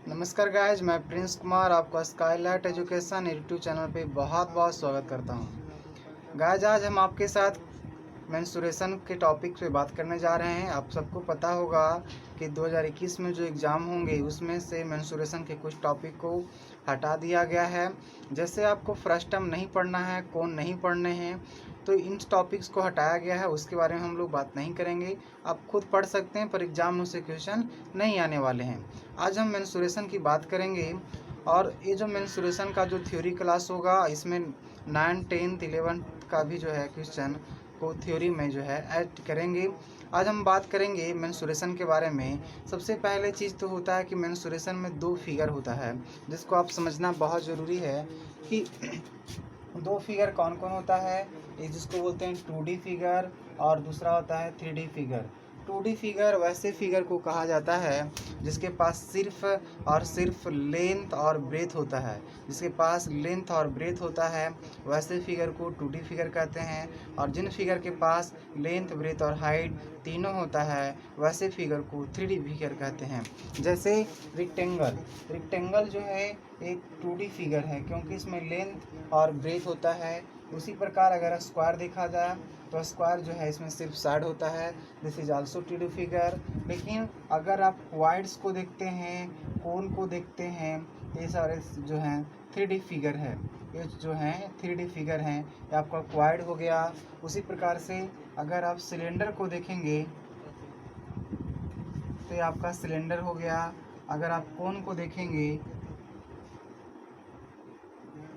नमस्कार गाइज, मैं प्रिंस कुमार आपका स्काईलाइट एजुकेशन यूट्यूब चैनल पे बहुत बहुत स्वागत करता हूँ। गाइज, आज हम आपके साथ मेंस्ट्रुएशन के टॉपिक पे बात करने जा रहे हैं। आप सबको पता होगा कि 2021 में जो एग्ज़ाम होंगे उसमें से मेंस्ट्रुएशन के कुछ टॉपिक को हटा दिया गया है। जैसे आपको फर्स्ट टर्म नहीं पढ़ना है, कौन नहीं पढ़ने हैं, तो इन टॉपिक्स को हटाया गया है। उसके बारे में हम लोग बात नहीं करेंगे। आप खुद पढ़ सकते हैं, पर एग्ज़ाम में से क्वेश्चन नहीं आने वाले हैं। आज हम मेंस्ट्रुएशन की बात करेंगे और ये जो मेंस्ट्रुएशन का जो थ्योरी क्लास होगा, इसमें 9, 10, 11 का भी जो है क्वेश्चन को थ्योरी में जो है ऐड करेंगे। आज हम बात करेंगे मेंस्ट्रुएशन के बारे में। सबसे पहले चीज़ तो होता है कि मेंस्ट्रुएशन में 2 फिगर होता है, जिसको आप समझना बहुत ज़रूरी है कि 2 फिगर कौन कौन होता है। ये जिसको बोलते हैं 2D फिगर और दूसरा होता है 3D फिगर। 2D फिगर वैसे फिगर को कहा जाता है जिसके पास सिर्फ और सिर्फ लेंथ और ब्रेथ होता है। जिसके पास लेंथ और ब्रेथ होता है वैसे फिगर को 2D फिगर कहते हैं। और जिन फिगर के पास लेंथ, ब्रेथ और हाइट तीनों होता है वैसे फिगर को 3D फिगर कहते हैं। जैसे रेक्टेंगल जो है एक 2D फिगर है, क्योंकि इसमें लेंथ और ब्रेथ होता है। उसी प्रकार अगर स्क्वायर देखा जाए तो स्क्वायर जो है इसमें सिर्फ साइड होता है। This is also 2D figure. लेकिन अगर आप क्वाड्स को देखते हैं, कोन को देखते हैं, ये सारे जो हैं 3D फिगर है। ये जो हैं 3D फिगर हैं, ये आपका क्वाड हो गया। उसी प्रकार से अगर आप सिलेंडर को देखेंगे तो ये आपका सिलेंडर हो गया। अगर आप कोन को देखेंगे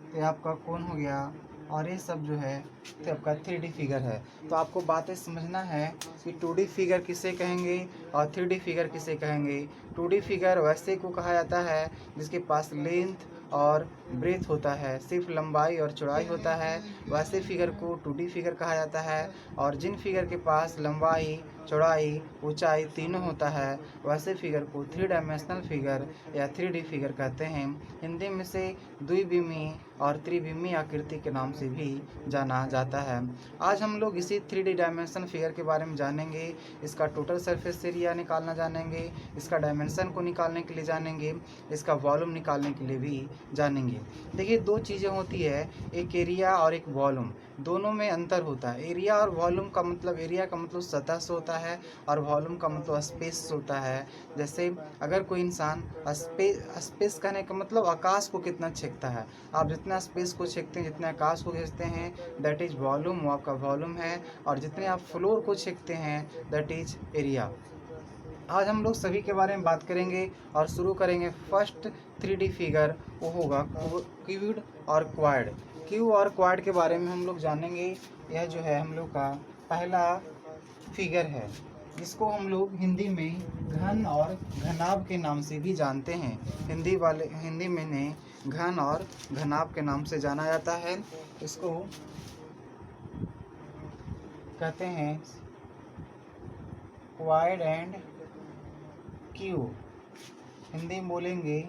तो ये आपका कोन हो गया। और ये सब जो है तो आपका 3D फिगर है। तो आपको बातें समझना है कि 2D फिगर किसे कहेंगे और 3D फिगर किसे कहेंगे। 2D फिगर वैसे को कहा जाता है जिसके पास लेंथ और ब्रेथ होता है, सिर्फ लंबाई और चौड़ाई होता है, वैसे फिगर को 2D फिगर कहा जाता है। और जिन फिगर के पास लंबाई, चौड़ाई, ऊंचाई तीनों होता है वैसे फिगर को 3 डायमेंशनल फिगर या 3D फिगर कहते हैं। हिंदी में से द्विविमी और त्रिविमी आकृति के नाम से भी जाना जाता है। आज हम लोग इसी 3D डायमेंशन फिगर के बारे में जानेंगे। इसका टोटल सरफेस एरिया निकालना जानेंगे, इसका डायमेंशन को निकालने के लिए जानेंगे, इसका वॉल्यूम निकालने के लिए भी जानेंगे। देखिए, 2 चीज़ें होती है, एक एरिया और एक वॉल्यूम। दोनों में अंतर होता है। एरिया और वॉल्यूम का मतलब, एरिया का मतलब सतह से होता है और वॉल्यूम का मतलब स्पेस होता है। जैसे अगर कोई इंसान स्पेस कहने का मतलब आकाश को कितना छेकता है। आप जितना स्पेस को छेकते हैं, जितने आकाश को खींचते हैं, दैट इज वॉल्यूम, वो आपका वॉल्यूम है। और जितने आप फ्लोर को छेकते हैं दैट इज एरिया। आज हम लोग सभी के बारे में बात करेंगे और शुरू करेंगे। फर्स्ट 3D फिगर वो होगा क्यूब और क्वाड। क्यूब और क्वाड के बारे में हम लोग जानेंगे। यह जो है हम लोग का पहला फिगर है, जिसको हम लोग हिंदी में घन और घनाभ के नाम से भी जानते हैं। हिंदी में ने घन और घनाभ के नाम से जाना जाता है। इसको कहते हैं क्वाड एंड क्यूब। हिंदी में बोलेंगे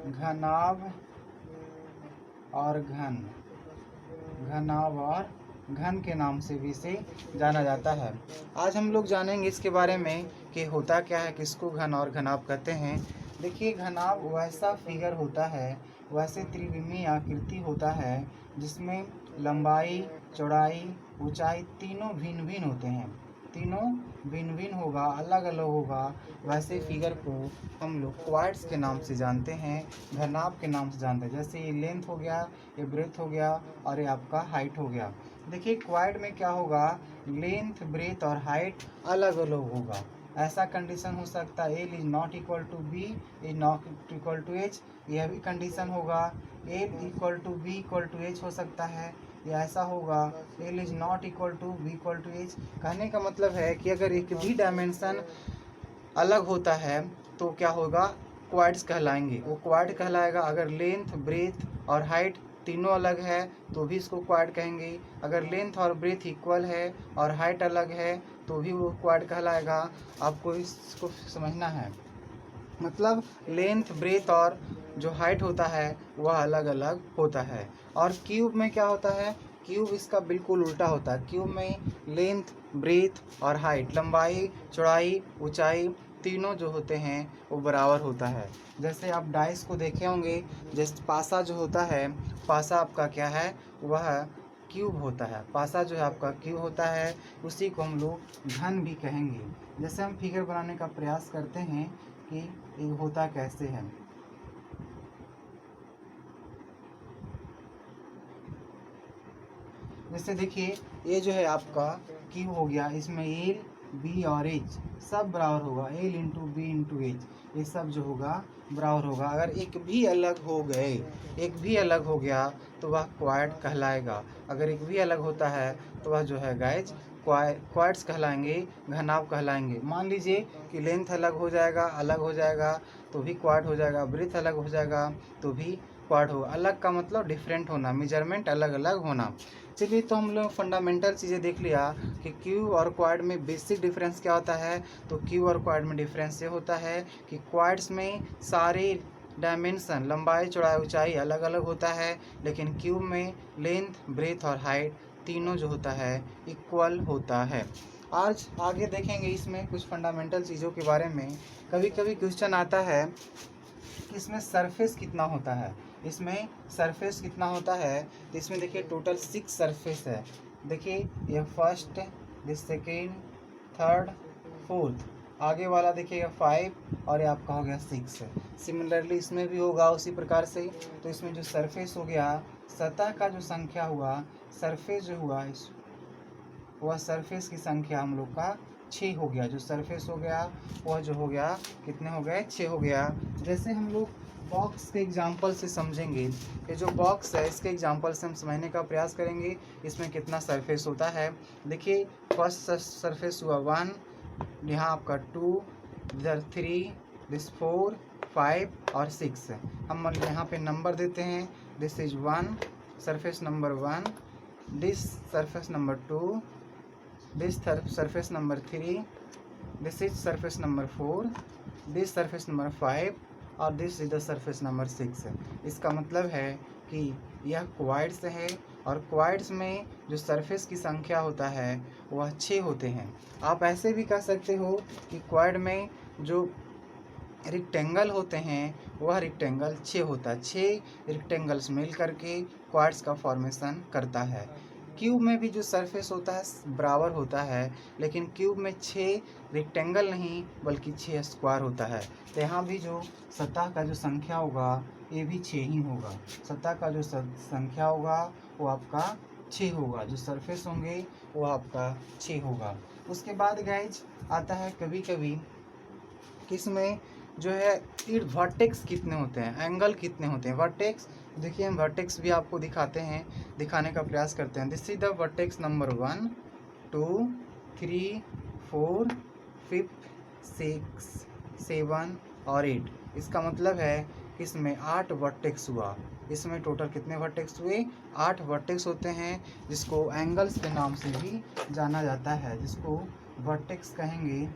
घनाभ और घन, घनाभ और घन के नाम से भी इसे जाना जाता है। आज हम लोग जानेंगे इसके बारे में कि होता क्या है, किसको घन और घनाभ कहते हैं। देखिए, घनाभ वैसा फिगर होता है, वैसे त्रिविमी आकृति होता है जिसमें लंबाई, चौड़ाई, ऊंचाई तीनों भिन्न भिन्न होते हैं। तीनों भिन्न भिन्न होगा, अलग अलग होगा। वैसे फिगर को हम लोग क्वाड्स के नाम से जानते हैं, घनाभ के नाम से जानते हैं। जैसे ये लेंथ हो गया, ये ब्रेथ हो गया और ये आपका हाइट हो गया। देखिए, क्वाड में क्या होगा, लेंथ, ब्रेथ और हाइट अलग अलग होगा। ऐसा कंडीशन हो सकता है L is not equal to B, is not equal to H, यह भी कंडीशन होगा। L equal to B equal to H हो सकता है, या ऐसा होगा L is not equal to B equal to H. कहने का मतलब है कि अगर एक भी डायमेंशन अलग होता है तो क्या होगा, क्वाड्स कहलाएंगे, वो क्वाड कहलाएगा। अगर लेंथ, ब्रेथ और हाइट तीनों अलग है तो भी इसको क्वाड कहेंगे। अगर लेंथ और ब्रेथ इक्वल है और हाइट अलग है तो भी वो क्वाड कहलाएगा। आपको इसको समझना है, मतलब लेंथ, ब्रेथ और जो हाइट होता है वह अलग अलग होता है। और क्यूब में क्या होता है, क्यूब इसका बिल्कुल उल्टा होता है। क्यूब में लेंथ, ब्रेथ और हाइट, लंबाई, चौड़ाई, ऊंचाई तीनों जो होते हैं वो बराबर होता है। जैसे आप डाइस को देखे होंगे, जैसे पासा जो होता है, पासा आपका क्या है, वह क्यूब होता है। पासा जो है आपका क्यूब होता है, उसी को हम लोग घन भी कहेंगे। जैसे हम फिगर बनाने का प्रयास करते हैं कि ये होता कैसे है। जैसे देखिए, ये जो है आपका क्यू हो गया, इसमें एल बी और एच सब बराबर होगा। L into B into H ये सब जो होगा बराबर होगा। अगर एक भी अलग हो गए, एक भी अलग हो गया तो वह क्वाड कहलाएगा। अगर एक भी अलग होता है तो वह जो है गाइज क्वाड्स कहलाएंगे, घनाभ कहलाएंगे। मान लीजिए कि लेंथ अलग हो जाएगा तो भी क्वाड हो जाएगा, ब्रेथ अलग हो जाएगा तो भी क्वाड होगा। अलग का मतलब डिफरेंट होना, मेजरमेंट अलग अलग होना। चलिए, तो हम लोग फंडामेंटल चीज़ें देख लिया कि क्यू और क्वाड में बेसिक डिफरेंस क्या होता है। तो क्यू और क्वाड में डिफरेंस ये होता है कि क्वाड्स में सारे डायमेंशन, लंबाई चौड़ाई ऊंचाई अलग अलग होता है, लेकिन क्यूब में लेंथ ब्रेथ और हाइट तीनों जो होता है इक्वल होता है। आज आगे देखेंगे इसमें कुछ फंडामेंटल चीज़ों के बारे में। कभी कभी क्वेश्चन आता है कि इसमें सरफेस कितना होता है, इसमें सरफेस कितना होता है। तो इसमें देखिए टोटल 6 सरफेस है। देखिए ये first, this second, third, fourth, आगे वाला देखिएगा 5 और ये आपका हो गया 6। सिमिलरली इसमें भी होगा उसी प्रकार से। तो इसमें जो सरफेस हो गया, सतह का जो संख्या हुआ, सरफेस जो हुआ वह सरफेस की संख्या हम लोग का 6 हो गया। जो सरफेस हो गया वह जो हो गया, कितने हो गए, 6 हो गया। जैसे हम लोग बॉक्स के एग्जांपल से समझेंगे, ये जो बॉक्स है इसके एग्जांपल से हम समझने का प्रयास करेंगे इसमें कितना सरफेस होता है। देखिए फर्स्ट सरफेस हुआ 1, यहाँ आपका 2, इधर 3, दिस 4, 5 और 6। हम यहाँ पे नंबर देते हैं। This is 1, surface number 1, this surface number 2, this surface number 3, this is surface number 4, this surface number 5 और this is the surface number 6। इसका मतलब है कि यह क्वाड्स है और क्वाड्स में जो सरफेस की संख्या होता है वह 6 होते हैं। आप ऐसे भी कह सकते हो कि क्वाड में जो रेक्टेंगल होते हैं वह रेक्टेंगल 6 होता है। 6 रेक्टेंगल्स मिल करके क्वाड्स का फॉर्मेशन करता है। क्यूब में भी जो सरफेस होता है बराबर होता है, लेकिन क्यूब में 6 रेक्टेंगल नहीं बल्कि 6 स्क्वायर होता है। तो यहाँ भी जो सतह का जो संख्या होगा ये भी 6 ही होगा। सतह का जो संख्या होगा वो आपका 6 होगा। जो सरफेस होंगे वो आपका 6 होगा। उसके बाद गाइज आता है कभी कभी किसमें जो है वर्टेक्स कितने होते हैं, एंगल कितने होते हैं। वर्टेक्स देखिए, हम वर्टेक्स भी आपको दिखाने का प्रयास करते हैं। This is the vertex number 1, 2, 3, 4, 5, 6, 7 और 8। इसका मतलब है कि इसमें 8 वर्टेक्स हुआ। इसमें टोटल कितने वर्टेक्स हुए, 8 वर्टेक्स होते हैं, जिसको एंगल्स के नाम से भी जाना जाता है, जिसको वर्टेक्स कहेंगे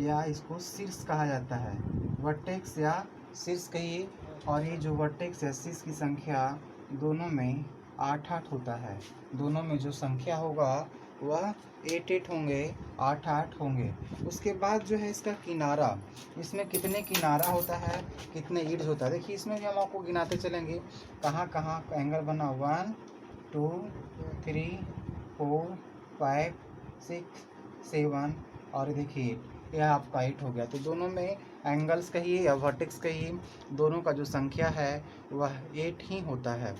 या इसको शीर्ष कहा जाता है। वर्टेक्स या शीर्ष कहिए। और ये जो वर्टेक्स या शीर्ष की संख्या दोनों में 8-8 होता है। दोनों में जो संख्या होगा वह 8-8 होंगे, 8-8 होंगे। उसके बाद जो है इसका किनारा, इसमें कितने किनारा होता है, कितने एड्ज होता है। देखिए इसमें भी हम आपको गिनाते चलेंगे कहाँ कहाँ एंगल बना। 1, 2, 3, 4, 5, 6, 7 और देखिए यह आपका 8 हो गया। तो दोनों में एंगल्स कहिए या वर्टेक्स कहिए, दोनों का जो संख्या है वह 8 ही होता है।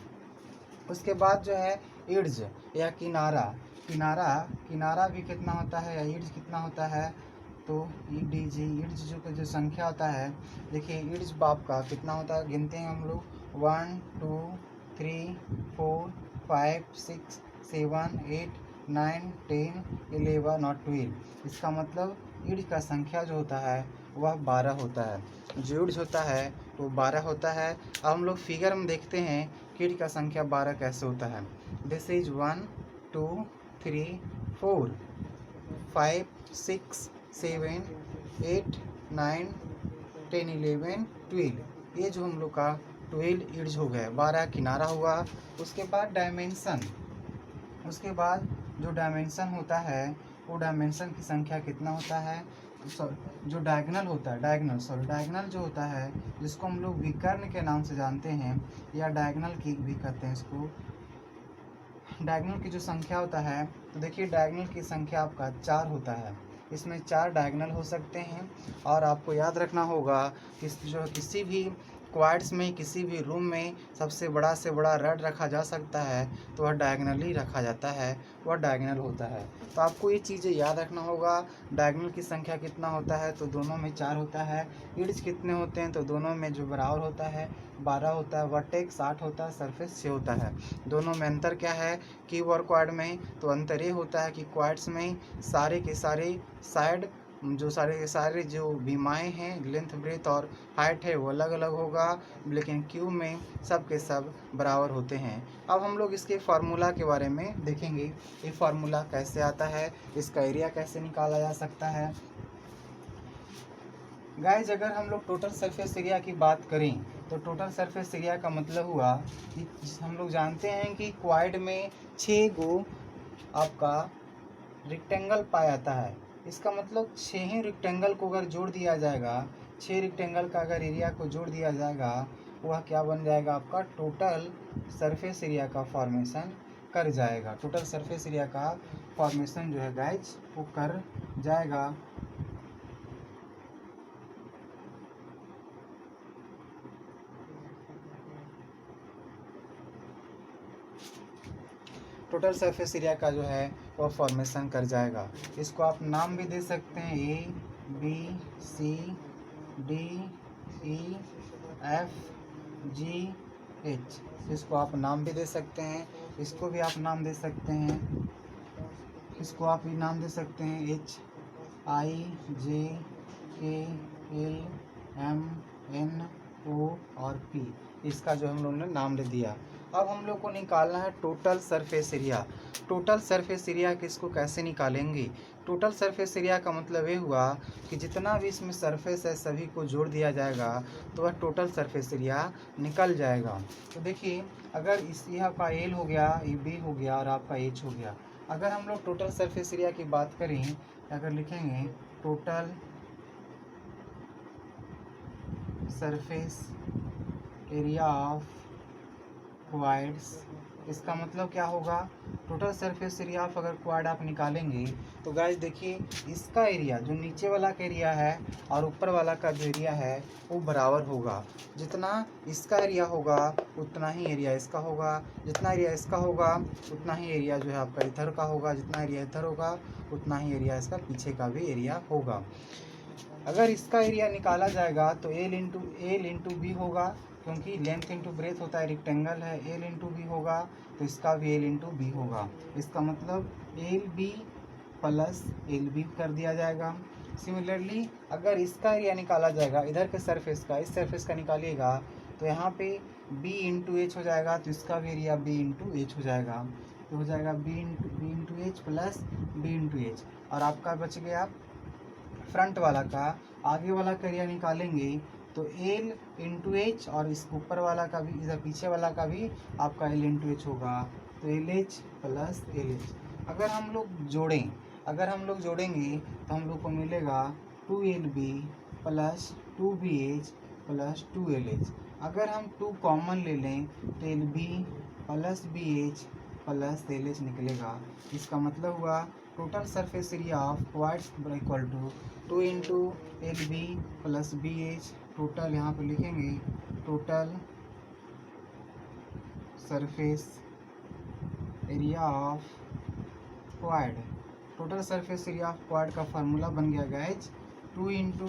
उसके बाद जो है एड्ज या किनारा भी कितना होता है या एड्ज कितना होता है। तो एड्ज जो संख्या होता है, देखिए एड्ज बाप का कितना होता है, गिनते हैं हम लोग 1, 2, 3, 4, 5, 6, 7, 8, 9, 10, 11 और 12। इसका मतलब एड्ज का संख्या जो होता है वह 12 होता है। जो एड्ज होता है वो 12 होता है। अब हम लोग फिगर में देखते हैं कि एड्ज का संख्या 12 कैसे होता है। This is 1, 2, 3, 4, 5, 6, 7, 8, 9, 10, 11, 12। ये जो हम लोग का 12 एड्ज हो गए, 12 किनारा हुआ। उसके बाद डायमेंशन, उसके बाद जो डायमेंशन होता है वो डायमेंशन की संख्या कितना होता है, जो डायगनल होता है, डायगनल जो होता है, जिसको हम लोग विकर्ण के नाम से जानते हैं या डायगनल किक भी कहते हैं इसको। डायगनल की जो संख्या होता है, तो देखिए डायगनल की संख्या आपका 4 होता है। इसमें 4 डायगनल हो सकते हैं। और आपको याद रखना होगा कि जो किसी भी क्वाड्स में, किसी भी रूम में सबसे बड़ा से बड़ा रड रखा जा सकता है तो वह डायगनल ही रखा जाता है, वह डायगनल होता है। तो आपको ये चीज़ें याद रखना होगा। डायगनल की संख्या कितना होता है, तो दोनों में 4 होता है। ईड्स कितने होते हैं, तो दोनों में जो बराबर होता है 12 होता है। वर्टेक्स 8 होता है, सरफेस 6 होता है। दोनों में अंतर क्या है क्यूब और क्वाड में, तो अंतर ये होता है कि क्वाड्स में सारे के सारे साइड, जो सारे के सारे जो बीमाएँ हैं, लेंथ ब्रेथ और हाइट है वो अलग अलग होगा, लेकिन क्यूब में सब के सब बराबर होते हैं। अब हम लोग इसके फार्मूला के बारे में देखेंगे। ये फार्मूला कैसे आता है, इसका एरिया कैसे निकाला जा सकता है। गाइज अगर हम लोग टोटल सरफेस एरिया की बात करें, तो टोटल सरफेस एरिया का मतलब हुआ कि हम लोग जानते हैं कि क्वाड में 6 गो आपका रेक्टेंगल पाया जाता है। इसका मतलब 6 ही रेक्टेंगल को अगर जोड़ दिया जाएगा, 6 रेक्टेंगल का अगर एरिया को जोड़ दिया जाएगा, वह क्या बन जाएगा, आपका टोटल सरफेस एरिया का फॉर्मेशन कर जाएगा। टोटल सरफेस एरिया का फॉर्मेशन जो है गाइज वो कर जाएगा। टोटल सरफेस एरिया का जो है वह फॉर्मेशन कर जाएगा। इसको आप नाम भी दे सकते हैं, A B C D E F G H. इसको आप नाम भी दे सकते हैं, इसको भी आप नाम दे सकते हैं, इसको आप भी नाम दे सकते हैं एच आई जे के एल एम एन ओ और पी। इसका जो हम लोगों ने नाम दे दिया। अब हम लोग को निकालना है total surface area. Total surface area किसको कैसे निकालेंगे। टोटल सरफेस एरिया का मतलब ये हुआ कि जितना भी इसमें सरफेस है सभी को जोड़ दिया जाएगा तो वह टोटल सरफेस एरिया निकल जाएगा। तो देखिए अगर इस यहाँ का एल हो गया, ये बी हो गया और आपका एच हो गया। अगर हम लोग टोटल सरफेस एरिया की बात करें, अगर लिखेंगे total surface area of quads, इसका मतलब क्या होगा, टोटल सरफेस एरिया ऑफ अगर क्वाड आप निकालेंगे तो गाइस देखिए इसका एरिया जो नीचे वाला का एरिया है और ऊपर वाला का जो एरिया है वो बराबर होगा। जितना इसका एरिया होगा उतना ही एरिया इसका होगा, जितना एरिया इसका होगा उतना ही एरिया जो है आपका इधर का होगा, जितना एरिया इधर होगा उतना ही एरिया इसका पीछे का भी एरिया होगा। अगर इसका एरिया निकाला जाएगा तो एल इंटू बी होगा, क्योंकि लेंथ इंटू ब्रेथ होता है, रेक्टेंगल है, एल इंटू बी होगा तो इसका भी एल इंटू बी होगा। इसका मतलब L B plus L B कर दिया जाएगा। सिमिलरली अगर इसका एरिया निकाला जाएगा, इधर के सरफेस का, इस सरफेस का निकालिएगा तो यहाँ पे बी इंटू एच हो जाएगा, तो इसका भी एरिया बी इंटू एच हो जाएगा। तो हो जाएगा B into H plus B into H. और आपका बच गया फ्रंट वाला का, आगे वाला का एरिया निकालेंगे तो एल इंटू एच और इस ऊपर वाला का भी, इधर पीछे वाला का भी आपका एल इंटू एच होगा, तो L H plus L H. अगर हम लोग जोड़ेंगे तो हम लोग को मिलेगा 2LB plus 2BH plus 2LH। अगर हम 2 कॉमन ले लें तो LB plus BH plus LH निकलेगा। इसका मतलब हुआ total surface area of quads equal to 2 into LB plus BH। Total यहाँ पे लिखेंगे total surface area of quad. Total surface area of quad का फार्मूला बन गया guys 2 into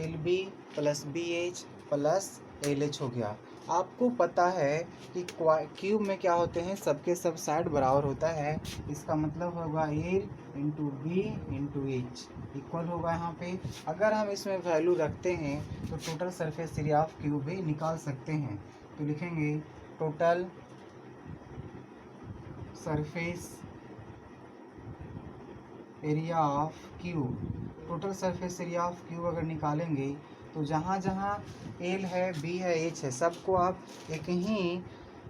LB plus BH plus LH हो गया। आपको पता है कि क्यूब में क्या होते हैं, सबके सब साइड बराबर होता है। इसका मतलब होगा L into B into H equal होगा यहाँ पे। अगर हम इसमें वैल्यू रखते हैं तो total surface area of cube भी निकाल सकते हैं। तो लिखेंगे total surface area of cube. Total surface area of cube अगर निकालेंगे तो जहाँ जहाँ एल है, बी है, एच है, सबको आप एक ही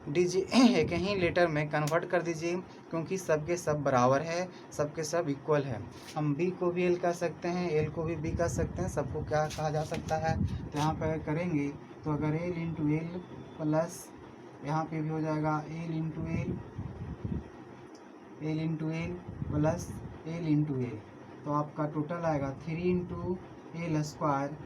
एक ही लेटर में कन्वर्ट कर दीजिए, क्योंकि सबके सब बराबर है, सबके सब इक्वल है। हम बी को भी एल कह सकते हैं, एल को भी बी कह सकते हैं, सबको क्या कहा जा सकता है। तो यहाँ पर अगर करेंगे तो अगर एल इंटू एल प्लस यहाँ पे भी हो जाएगा L into L, L into L plus L into L, तो आपका टोटल आएगा 3 इंटू एल स्क्वायर।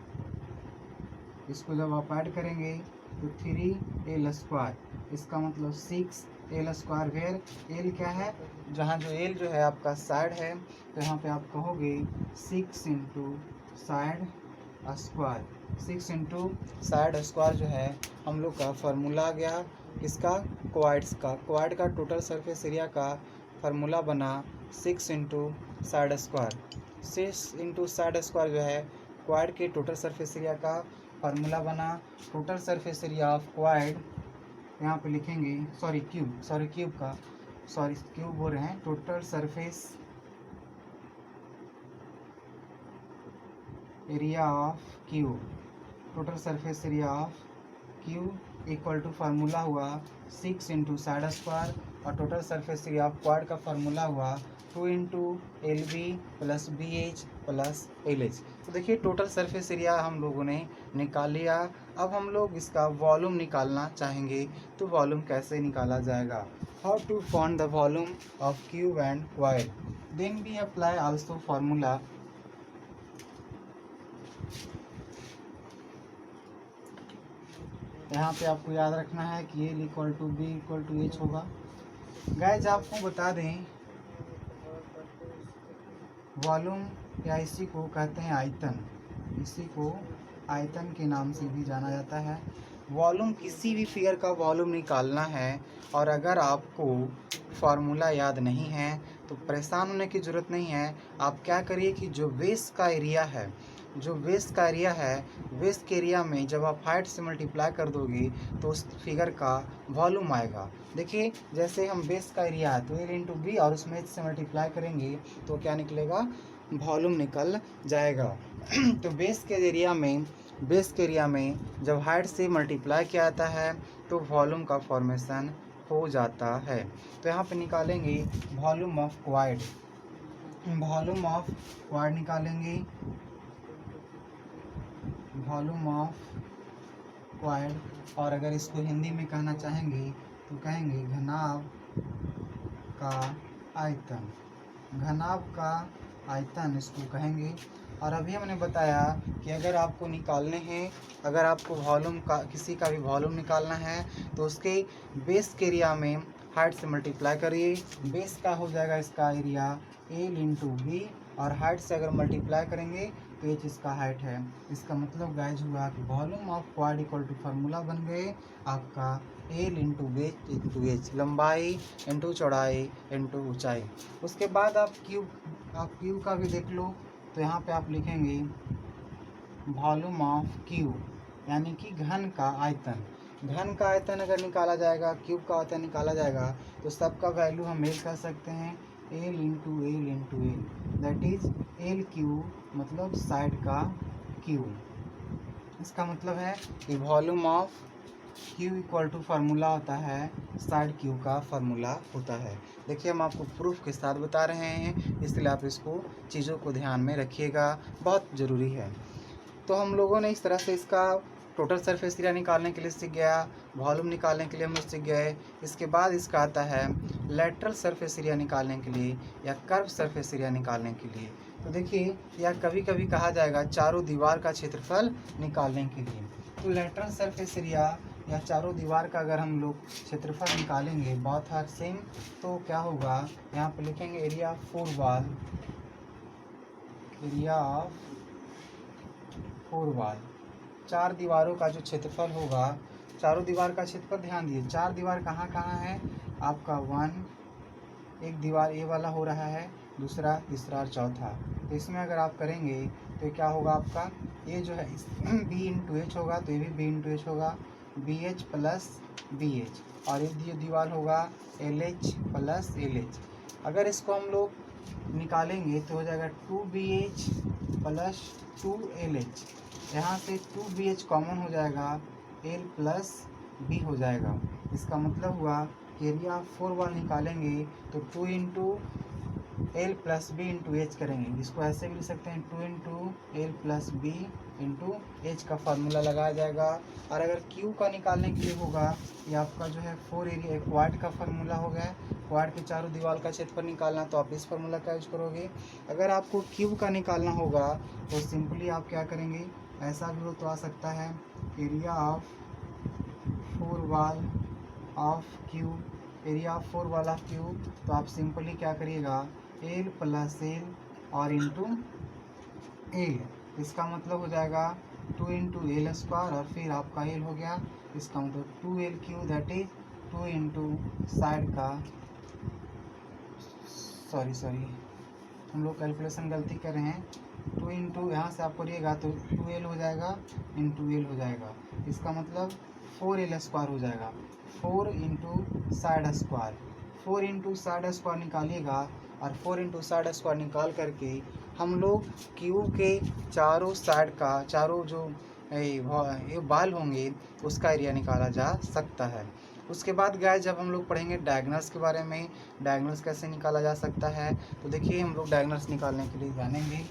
इसको जब आप ऐड करेंगे तो 3 एल स्क्वायर, इसका मतलब 6 एल स्क्वायर। वेयर एल क्या है, जहाँ जो एल जो है आपका साइड है, तो यहाँ पे आप कहोगे 6 into side square. 6 into side square जो है हम लोग का फार्मूला आ गया किसका, क्वाड्स का। क्वाड का टोटल सरफेस एरिया का फार्मूला बना 6 into side square. 6 into side square जो है क्वाड के टोटल सरफेस एरिया का फार्मूला बना। Total surface area of quad यहाँ पे लिखेंगे, क्यूब बोल रहे हैं। Total surface area of cube, total surface area of cube equal to formula हुआ 6 इंटू साइड स्क्वायर, और total surface area of quad का फार्मूला हुआ 2 into L B plus B H plus L H. तो देखिए total surface area हम लोगों ने निकाल लिया। अब हम लोग इसका वॉल्यूम निकालना चाहेंगे, तो वॉल्यूम कैसे निकाला जाएगा। How to find the volume of cube and quad, then we apply also formula. यहाँ पे आपको याद रखना है कि L equal to B equal to H होगा। गाइज आपको बता दें, वॉल्यूम या इसी को कहते हैं आयतन, इसी को आयतन के नाम से भी जाना जाता है। वॉल्यूम, किसी भी फिगर का वॉल्यूम निकालना है, और अगर आपको फार्मूला याद नहीं है तो परेशान होने की ज़रूरत नहीं है। आप क्या करिए कि जो बेस का एरिया है, वेस्ट के एरिया में जब आप हाइट से मल्टीप्लाई कर दोगे तो उस फिगर का वॉल्यूम आएगा। देखिए जैसे हम बेस का एरिया है तो एल इंटू बी, और उसमें से मल्टीप्लाई करेंगे तो क्या निकलेगा, वॉल्यूम निकल जाएगा। तो बेस के एरिया में जब हाइट से मल्टीप्लाई किया जाता है तो वॉल्यूम का फॉर्मेशन हो जाता है। तो यहाँ पे निकालेंगे वॉल्यूम ऑफ क्वाड, निकालेंगे वॉल्यूम ऑफ क्वाड, और अगर इसको हिंदी में कहना चाहेंगे तो कहेंगे घनाभ का आयतन, इसको कहेंगे। और अभी हमने बताया कि अगर आपको निकालने हैं, अगर आपको वॉल्यूम का, किसी का भी वॉल्यूम निकालना है तो उसके बेस के एरिया में हाइट से मल्टीप्लाई करिए। बेस का हो जाएगा इसका एरिया एल इंटू बी, और हाइट से अगर मल्टीप्लाई करेंगे तो एच इसका हाइट है। इसका मतलब गाइज हुआ कि volume of quad equal to formula बन गए आपका एल इंटू बेच इंटू एच, लंबाई इंटू चौड़ाई इंटू ऊंचाई। उसके बाद आप क्यूब का भी देख लो, तो यहाँ पे आप लिखेंगे वॉल्यूम ऑफ क्यूब, यानी कि घन का आयतन अगर निकाला जाएगा, क्यूब का आयतन निकाला जाएगा तो सबका वैल्यू हम एल कर सकते हैं, L into L, that is L cube, मतलब साइड का क्यूब। इसका मतलब है कि volume of cube equal to formula होता है साइड क्यू का फार्मूला होता है। देखिए हम आपको प्रूफ के साथ बता रहे हैं, इसलिए आप इसको चीज़ों को ध्यान में रखिएगा, बहुत ज़रूरी है। तो हम लोगों ने इस तरह से इसका टोटल सरफेस एरिया निकालने के लिए सीख गया, वॉल्यूम निकालने के लिए हम लोग सीख गए। इसके बाद इसका आता है लेटरल सरफेस एरिया निकालने के लिए या कर्व सरफेस एरिया निकालने के लिए। तो देखिए या कभी कभी कहा जाएगा चारों दीवार का क्षेत्रफल निकालने के लिए। तो लेटरल सरफेस एरिया या चारों दीवार का अगर हम लोग क्षेत्रफल निकालेंगे बोथ आर सेम, तो क्या होगा, यहाँ पर लिखेंगे एरिया ऑफ फोर वॉल, चार दीवारों का जो क्षेत्रफल होगा, चारों दीवार का क्षेत्रफल, ध्यान दिए चार दीवार कहाँ कहाँ है आपका, एक दीवार ए वाला हो रहा है, दूसरा, तीसरा और चौथा। तो इसमें अगर आप करेंगे तो क्या होगा आपका, ये जो है बी इंटू एच होगा, तो ये भी बी इंटू एच होगा, B H plus B H, और ये जो दीवार होगा L H plus L H. अगर इसको हम लोग निकालेंगे तो हो जाएगा 2BH प्लस 2LH, यहाँ से 2BH कॉमन हो जाएगा, L प्लस B हो जाएगा। इसका मतलब हुआ कि एरिया ऑफ 4 वॉल निकालेंगे तो 2 into L plus B into H करेंगे। इसको ऐसे भी लिख सकते हैं 2 into L plus B into H का फार्मूला लगाया जाएगा। और अगर क्यू का निकालने के लिए होगा, ये आपका जो है 4 एरिया क्वाड का फार्मूला हो गया। क्वाड के चारों दीवार का क्षेत्रफल निकालना तो आप इस फार्मूला का यूज करोगे। अगर आपको क्यू का निकालना होगा तो सिंपली आप क्या करेंगे, ऐसा भी तो आ सकता है area of 4 wall of Q, area of 4 wall of Q. तो आप सिंपली क्या करिएगा, एल प्लस एल और इंटू एल, इसका मतलब हो जाएगा 2 इंटू एल स्क्वायर और फिर आपका एल हो गया, इसका मतलब 2 L Q, that is 2 into side का, सॉरी हम लोग कैलकुलेशन गलती कर रहे हैं। 2 इंटू यहाँ से आप करिएगा तो 2 एल हो जाएगा इंटू एल हो जाएगा, इसका मतलब 4 एल स्क्वायर हो जाएगा। 4 into side square, 4 into side square निकालिएगा और 4 इंटू साइड स्क्वायर निकाल करके हम लोग क्यू के चारों साइड का, चारों जो ये बाल होंगे उसका एरिया निकाला जा सकता है। उसके बाद गाइस जब हम लोग पढ़ेंगे डायगोनल्स के बारे में, डायगोनल्स कैसे निकाला जा सकता है, तो देखिए हम लोग डायगोनल्स निकालने के लिए जानेंगे।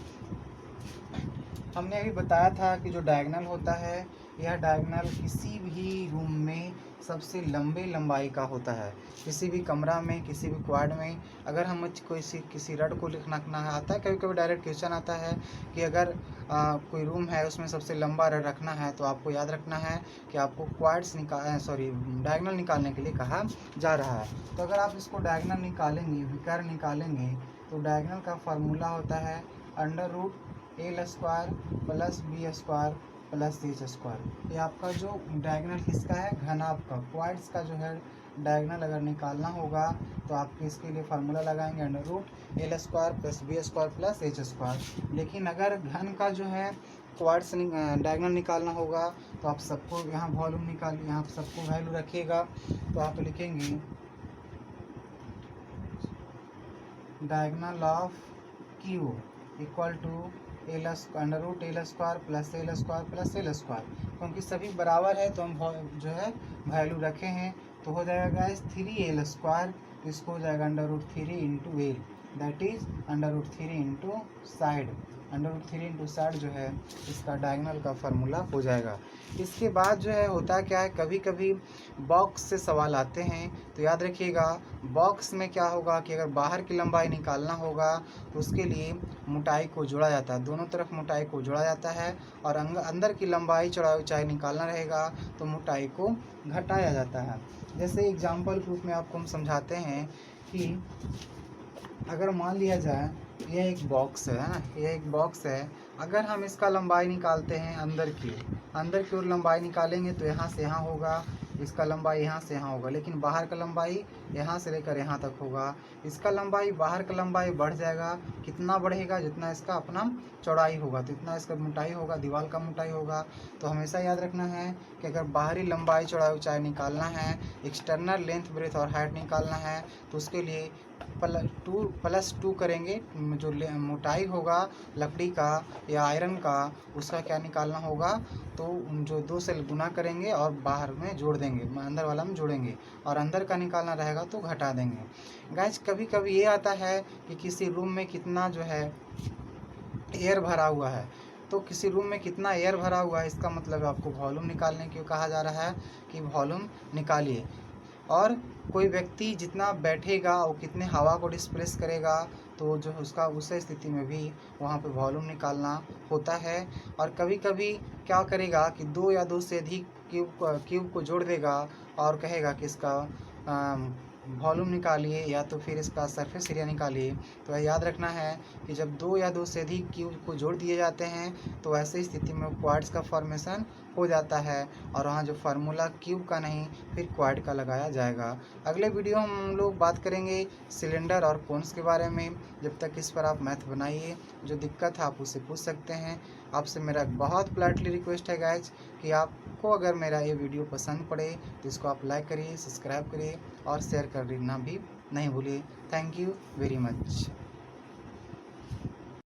हमने अभी बताया था कि जो डायगोनल होता है, यह डायगोनल किसी भी रूम में सबसे लंबे लंबाई का होता है। किसी भी कमरा में, किसी भी क्वाड में, अगर हम किसी रड को लिखना आता है, कभी कभी डायरेक्ट क्वेश्चन आता है कि अगर कोई रूम है उसमें सबसे लंबा रड रखना है, तो आपको याद रखना है कि आपको क्वाड्स डायगोनल निकालने के लिए कहा जा रहा है। तो अगर आप इसको डायगोनल निकालेंगे, विकर्ण निकालेंगे, तो डायगोनल का फार्मूला होता है under root L square plus B square plus H square. ये आपका जो डायगोनल किसका है, घनाभ का, क्वाड्स का जो है डायगोनल अगर निकालना होगा तो आप इसके लिए फार्मूला लगाएंगे under root L square plus B square plus H square. लेकिन अगर घन का जो है क्वाड्स डायगोनल निकालना होगा तो आप सबको यहाँ वॉल्यूम निकालिए, यहाँ सबको वैल्यू रखिएगा, तो आप लिखेंगे diagonal of cube equal to L under root L square plus L square plus L square, क्योंकि सभी बराबर है तो हम जो है वैल्यू रखे हैं, तो हो जाएगा 3 एल स्क्वायर, इसको हो जाएगा under root 3 into L, that is under root 3 into side, under root 3 into side जो है इसका डायगोनल का फार्मूला हो जाएगा। इसके बाद जो है होता क्या है, कभी कभी बॉक्स से सवाल आते हैं, तो याद रखिएगा बॉक्स में क्या होगा कि अगर बाहर की लंबाई निकालना होगा तो उसके लिए मोटाई को जोड़ा जाता है, दोनों तरफ मोटाई को जोड़ा जाता है, और अंदर की लंबाई चौड़ाई ऊंचाई निकालना रहेगा तो मोटाई को घटाया जाता है। जैसे एग्जाम्पल के रूप में आपको हम समझाते हैं कि अगर मान लिया जाए यह एक बॉक्स है ना, यह एक बॉक्स है, अगर हम इसका लंबाई निकालते हैं अंदर की ओर लंबाई निकालेंगे तो यहाँ से यहाँ होगा, इसका लंबाई यहाँ से यहाँ होगा, लेकिन बाहर का लंबाई यहाँ से लेकर यहाँ तक होगा। इसका लंबाई, बाहर का लंबाई बढ़ जाएगा, कितना बढ़ेगा, जितना इसका अपना चौड़ाई होगा तो इतना इसका मोटाई होगा, दीवार का मोटाई होगा। तो हमेशा याद रखना है कि अगर बाहरी लंबाई चौड़ाई ऊंचाई निकालना है, एक्सटर्नल लेंथ ब्रेथ और हाइट निकालना है, तो उसके लिए +2 करेंगे, जो मोटाई होगा लकड़ी का या आयरन का उसका क्या निकालना होगा, तो जो 2 से गुना करेंगे और बाहर में जोड़ देंगे, अंदर वाला में जोड़ेंगे, और अंदर का निकालना रहेगा तो घटा देंगे। गाइस कभी कभी ये आता है कि किसी रूम में कितना जो है एयर भरा हुआ है, तो किसी रूम में कितना एयर भरा हुआ है, इसका मतलब आपको वॉल्यूम निकालने के कहा जा रहा है कि वॉल्यूम निकालिए। और कोई व्यक्ति जितना बैठेगा वो कितने हवा को डिस्प्लेस करेगा, तो जो उसका उस स्थिति में भी वहाँ पे वॉल्यूम निकालना होता है। और कभी कभी क्या करेगा कि 2 या 2 से अधिक क्यूब को जोड़ देगा और कहेगा कि इसका वॉल्यूम निकालिए या तो फिर इसका सरफेस एरिया निकालिए। तो याद रखना है कि जब 2 या 2 से अधिक क्यूब को जोड़ दिए जाते हैं तो ऐसी स्थिति में क्वाड्स का फॉर्मेशन हो जाता है, और वहाँ जो फार्मूला क्यूब का नहीं फिर क्वाड का लगाया जाएगा। अगले वीडियो हम लोग बात करेंगे सिलेंडर और कोन्स के बारे में। जब तक इस पर आप मैथ बनाइए, जो दिक्कत है आप उससे पूछ सकते हैं। आपसे मेरा बहुत पोलाइटली रिक्वेस्ट है गाइज कि आपको अगर मेरा ये वीडियो पसंद पड़े तो इसको आप लाइक करिए, सब्सक्राइब करिए और शेयर करना भी नहीं भूलिए। Thank you very much.